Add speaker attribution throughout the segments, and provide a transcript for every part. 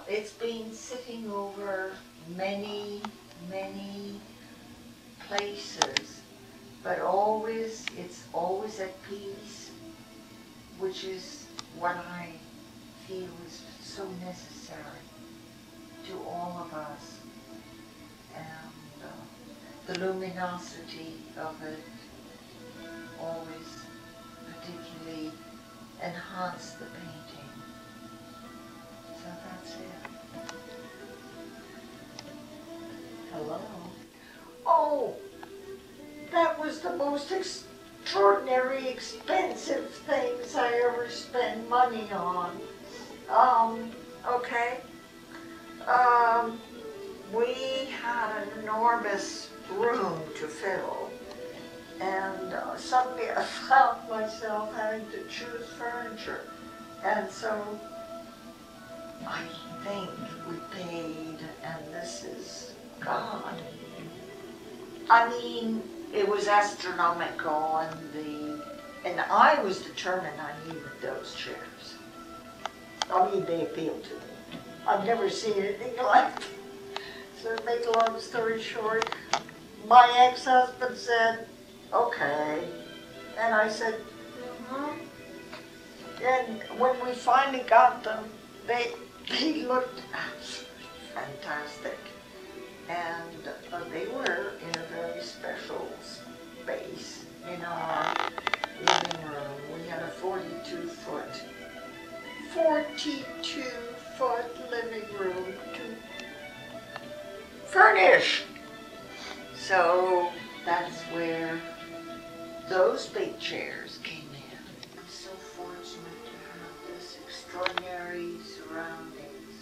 Speaker 1: It's been sitting over many, many places, but it's always at peace, which is what I feel is so necessary to all of us. And the luminosity of it always particularly enhanced the painting. So that's it. Hello.
Speaker 2: Oh, that was the most extraordinary expensive things I ever spent money on. Okay. We had an enormous room to fill, and suddenly I found myself having to choose furniture. And so I think we paid, and this is God. I mean, it was astronomical, and I was determined I needed those chairs. I mean, they appealed to me. I've never seen anything like them. So to make a long story short, my ex-husband said, okay. And I said, mm-hmm. And when we finally got them, they looked fantastic. And they were in a very special space in our living room. We had a 42-foot living room to furnish. So that's where those big chairs came in. I'm so fortunate to have this extraordinary surroundings.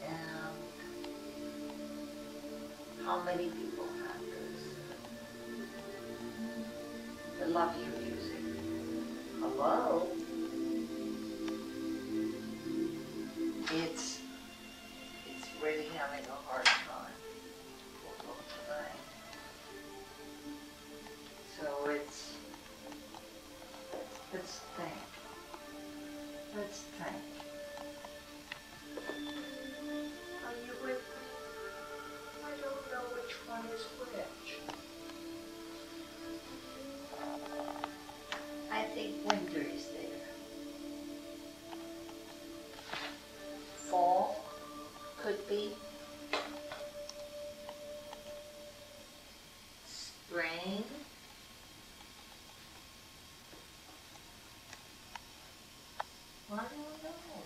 Speaker 2: And how many people have this? I love your music. Hello? It's really having a hard time tonight. So let's think. Let's think. Are you with me? I don't know which one is which. I think winter is there. Fall could be. Spring. I don't know.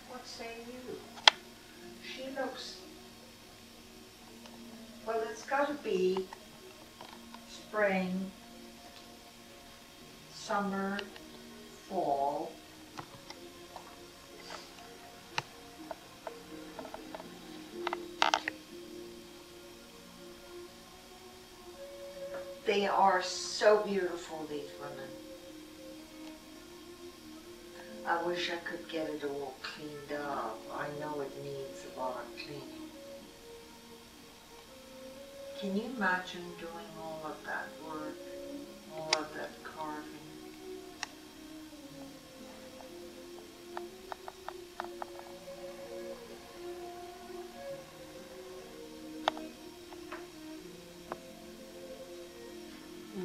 Speaker 2: What say you? She looks, well, it's got to be spring, summer, fall. They are so beautiful, these women. I wish I could get it all cleaned up. I know it needs a lot of cleaning. Can you imagine doing all of that work, all of that carving?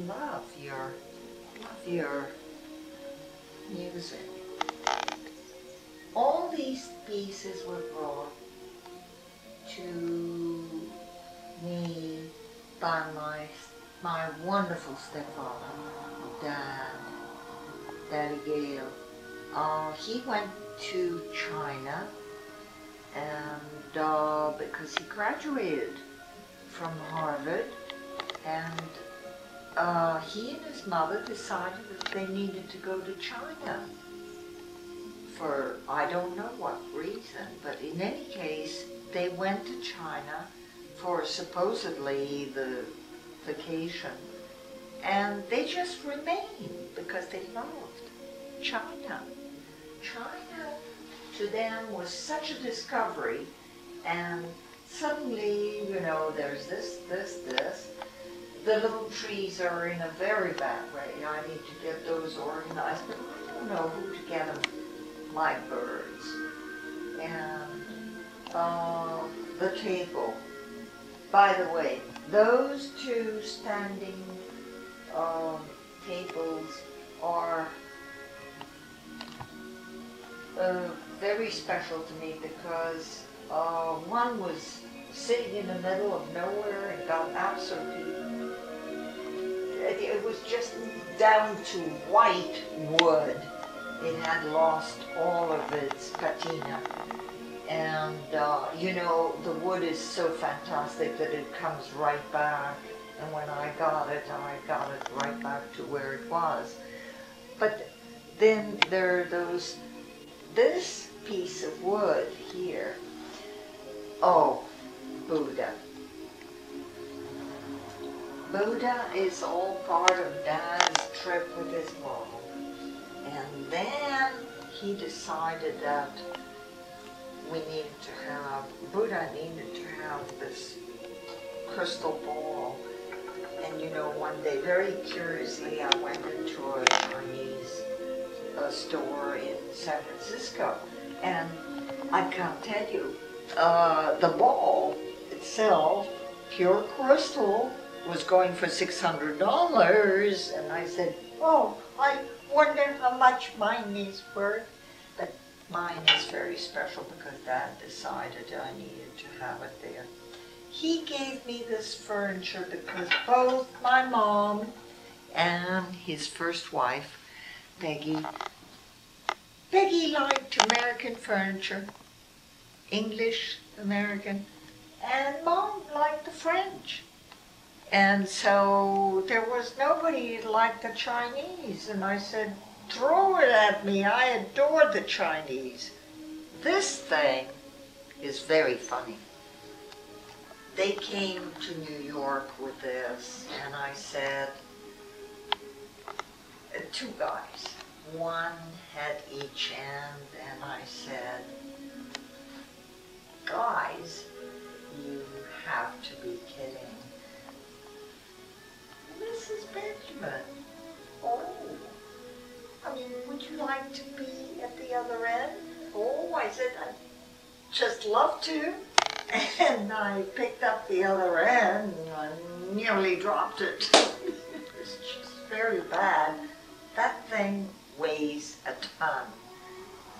Speaker 2: Love your music. All these pieces were brought to me by my wonderful stepfather, Daddy Gale. He went to China, and because he graduated from Harvard, and he and his mother decided that they needed to go to China for I don't know what reason, but in any case, they went to China for supposedly the vacation, and they just remained because they loved China. China to them was such a discovery, and suddenly, you know, there's this. The little trees are in a very bad way. I need to get those organized, but I don't know who to get them my birds. And the table. By the way, those two standing tables are very special to me because one was sitting in the middle of nowhere and got absolutely, it was just down to white wood. It had lost all of its patina. And you know, the wood is so fantastic that it comes right back. And when I got it right back to where it was. But then there are this piece of wood here. Oh, Buddha. Buddha is all part of Dad's trip with his mom. And then he decided that Buddha needed to have this crystal ball. And you know, one day, very curiously, I went into a Chinese store in San Francisco, and I can't tell you, the ball itself, pure crystal, was going for $600, and I said, oh, I wonder how much mine is worth. But mine is very special because Dad decided I needed to have it there. He gave me this furniture because both my mom and his first wife, Peggy liked American furniture, English American, and Mom liked the French. And so there was nobody like the Chinese. And I said, throw it at me. I adore the Chinese. This thing is very funny. They came to New York with this, and I said, two guys, one had each end, and I said, guys, you have to be kidding. Mrs. Benjamin, oh, I mean, would you like to be at the other end? Oh, I said, I'd just love to. And I picked up the other end and I nearly dropped it. It was just very bad. That thing weighs a ton.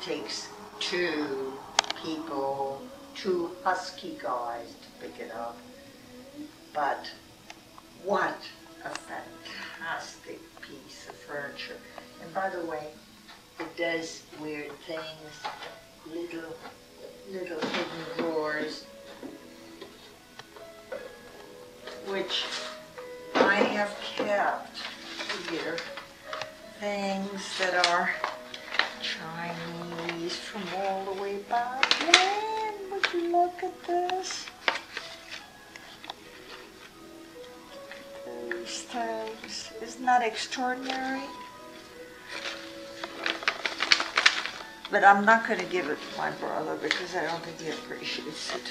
Speaker 2: Takes two people, two husky guys to pick it up. But what a fantastic piece of furniture. And by the way, it does weird things, little hidden drawers, which I have kept here. Things that are Chinese from all the way back when. Would you look at this? These things. Isn't that extraordinary? But I'm not going to give it to my brother because I don't think he appreciates it.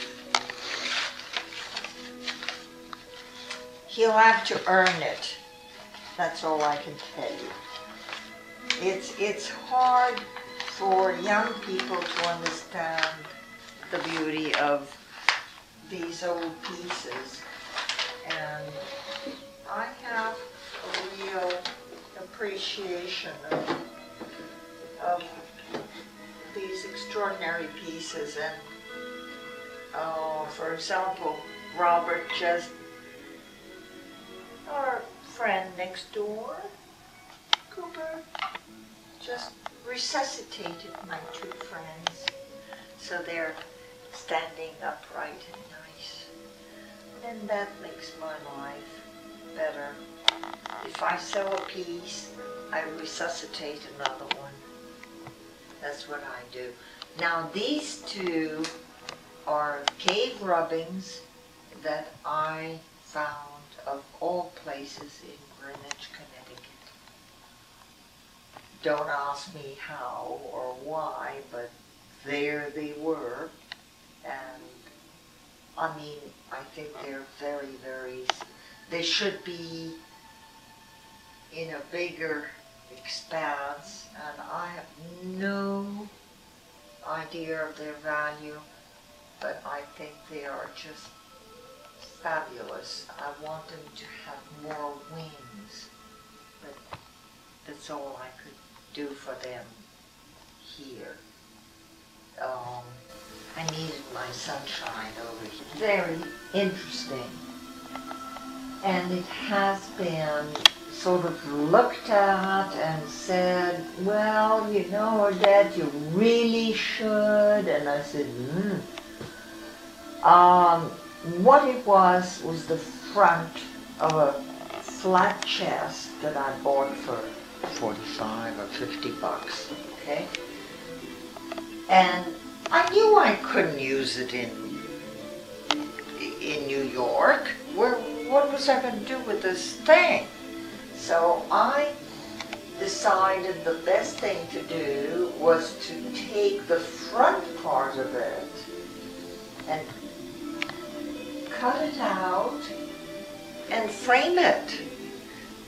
Speaker 2: He'll have to earn it. That's all I can tell you. It's hard for young people to understand the beauty of these old pieces. And I have a real appreciation of these extraordinary pieces. And for example, Robert just, our friend next door, Cooper, just resuscitated my two friends. So they're standing upright and nice. And that makes my life better. If I sell a piece, I resuscitate another one. That's what I do. Now these two are cave rubbings that I found of all places in Greenwich, Connecticut. Don't ask me how or why, but there they were. And I mean, I think they're very, very, they should be in a bigger expanse, and I have no
Speaker 1: idea of their value, but I think they are just fabulous. I want them to have more wings, but that's all I could do for them here. I needed my sunshine over here. Very interesting. And it has been sort of looked at and said, well, you know, Odette, you really should. And I said, what it was the front of a flat chest that I bought for 45 or 50 bucks, okay? And I knew I couldn't use it in New York. What was I going to do with this thing? So I decided the best thing to do was to take the front part of it and cut it out and frame it,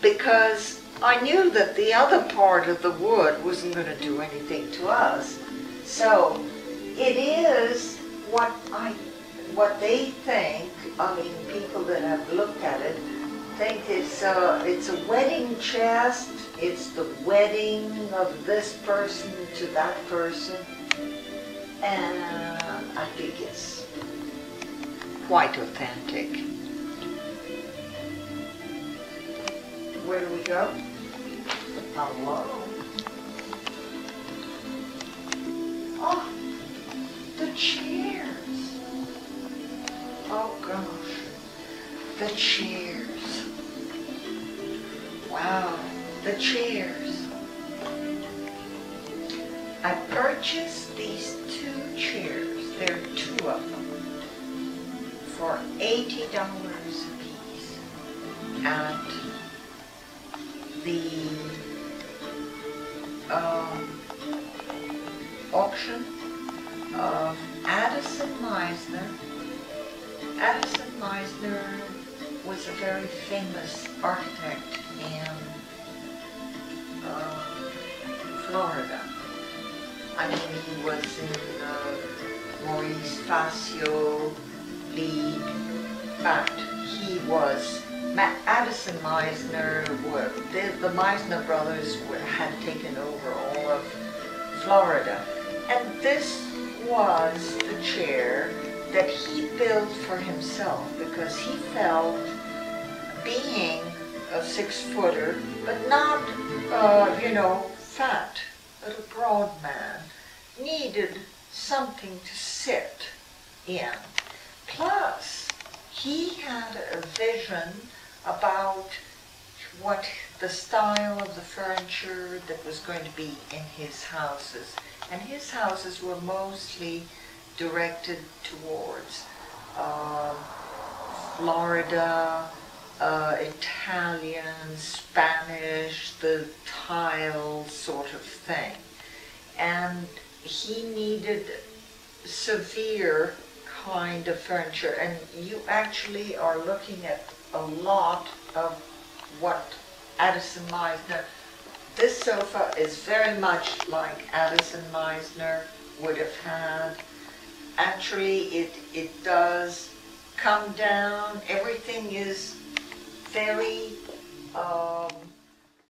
Speaker 1: because I knew that the other part of the wood wasn't going to do anything to us. So it is what they think. I mean, people that have looked at it think it's a wedding chest. It's the wedding of this person to that person, and I think it's quite authentic. Where do we go? Hello. Oh, the chairs. Oh gosh, the chairs. Wow, the chairs. I purchased these 2 chairs, there are 2 of them, for $80 a piece at the auction of Addison Meisner. Addison Meisner was a very famous architect in Florida. I mean, he was in Maurice Fascio lead. In fact, he was Addison Meisner. The Meisner brothers had taken over all of Florida, and this was the chair that he built for himself, because he felt, being a 6-footer, but not, fat, but a broad man, needed something to sit in. Plus, he had a vision about what the style of the furniture that was going to be in his houses. And his houses were mostly directed towards Florida, Italian, Spanish, the tile sort of thing. And he needed severe kind of furniture, and you actually are looking at a lot of what Addison Meisner. This sofa is very much like Addison Meisner would have had. Actually, it does come down. Everything is very